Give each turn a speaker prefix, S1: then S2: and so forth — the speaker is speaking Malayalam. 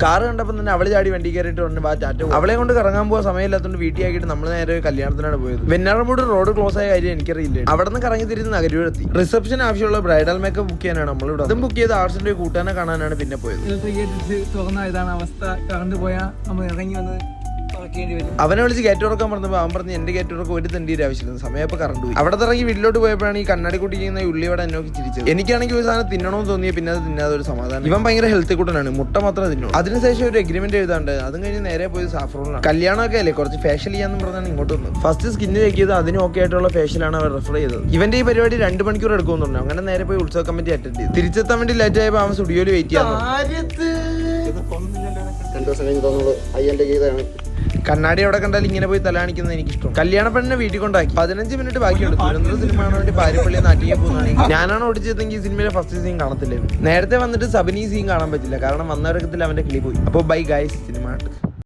S1: കാർ കണ്ടപ്പോൾ തന്നെ അവള് ചാടി വണ്ടി കയറിയിട്ട് പറഞ്ഞു ബാ ടാറ്റ. അവളെ കൊണ്ട് കറങ്ങാൻ പോകാൻ സമയമില്ലാത്തതുകൊണ്ട് വീട്ടിലാക്കിയിട്ട് നമ്മൾ നേരെ കല്യാണത്തിനാണ് പോയത്. വെഞ്ഞാറമൂട് റോഡ് ക്ലോസ് ആയ കാര്യം എനിക്കറിയില്ല. അവിടെ നിന്ന് കറങ്ങി തിരിഞ്ഞ് നഗരൂരെത്തി. റിസപ്ഷൻ ആവശ്യമുള്ള ബ്രൈഡൽ മേക്കപ്പ് ബുക്ക് ചെയ്യാനാണ് നമ്മളിവിടെ. അതും ബുക്ക് ചെയ്ത് ആർട്സിന്റെ കൂട്ടാനെ കാണാനാണ് പിന്നെ പോയത്.
S2: തുറന്ന ഇതാണ് അവസ്ഥ. കറണ്ട് പോയാൽ നമ്മൾ ഇറങ്ങി വന്ന്
S1: അവനെ വിളിച്ച് ഗേറ്റ് തുറക്കാൻ പറഞ്ഞപ്പോൾ അവൻ പറഞ്ഞ് എന്റെ ഗേറ്റ് തുറക്കാൻ ഒരു തെണ്ടിയുടെ ആവശ്യമില്ല, സമയപ്പോൾ കറണ്ട് പോയി. അവിടെ ഇറങ്ങി വീട്ടിലോട്ട് പോയപ്പോഴാണ് ഈ കണ്ണാടി കുട്ടിക്കുന്ന ഉള്ളിയോടെ എന്നോക്കി ചിരിച്ചത്. എനിക്കാണെങ്കിൽ ഒരു സാധനം തിന്നണമെന്ന് തോന്നിയ പിന്നെ അത് തിന്നാതെ ഒരു സമാധാനം. ഇവൻ ഭയങ്കര ഹെൽത്തി കൂട്ടനാണ്, മുട്ട മാത്രമേ തിന്നുള്ളൂ. അതിനുശേഷം ഒരു എഗ്രിമെന്റ് എഴുതാണ്ട് അതും കഴിഞ്ഞ് നേരെ പോയി സാഫ്രോണിലാണ്. കല്യാണമൊക്കെ അല്ലേ, കുറച്ച് ഫേഷ്യൽ ചെയ്യാന്ന് പറഞ്ഞാണ് ഇങ്ങോട്ട് വന്നത്. ഫസ്റ്റ് സ്കിന്ന് ചെക്കിയത് അതിന് ഓക്കെ ആയിട്ടുള്ള ഫേഷ്യലാണ് അവർ റെഫർ ചെയ്തത്. ഇവന്റെ ഈ പരിപാടി 2 മണിക്കൂർ എടുക്കുമെന്ന് പറഞ്ഞു. അങ്ങനെ നേരെ പോയി ഉത്സവ കമ്മിറ്റി അറ്റൻഡ് ചെയ്തു. തിരിച്ചെത്താൻ വേണ്ടി ലേറ്റ് ആയപ്പോൾ അവൻ സ്റ്റുഡിയോയിൽ വെയിറ്റ് ചെയ്യാൻ. 2 ദിവസം കഴിഞ്ഞ് തോന്നുള്ളൂ. അയ്യന്റെ ഗീതയാണ്. കണ്ണാടി അവിടെ കണ്ടാൽ ഇങ്ങനെ പോയി തലാണിക്കുന്നത് എനിക്കിഷ്ടം. കല്യാണ പെണ്ണിനെ വീട്ടിൽ കൊണ്ടാക്കി 15 മിനിറ്റ് ബാക്കിയുണ്ട്. ദുരന്തര സിനിമ കാണാൻ വേണ്ടി പാരിപ്പള്ളി നാട്ടിലേക്ക് പോകുന്നതാണെങ്കിൽ ഞാനാണ് ഓടിച്ചതെങ്കിൽ ഈ സിനിമയിലെ ഫസ്റ്റ് സീൻ കാണത്തില്ലായിരുന്നു. നേരത്തെ വന്നിട്ട് സബനി സീൻ കാണാൻ പറ്റില്ല, കാരണം വന്നവരക്കത്തിൽ അവന്റെ കിളി പോയി. അപ്പോൾ ബൈ ഗൈസ്, സിനിമ.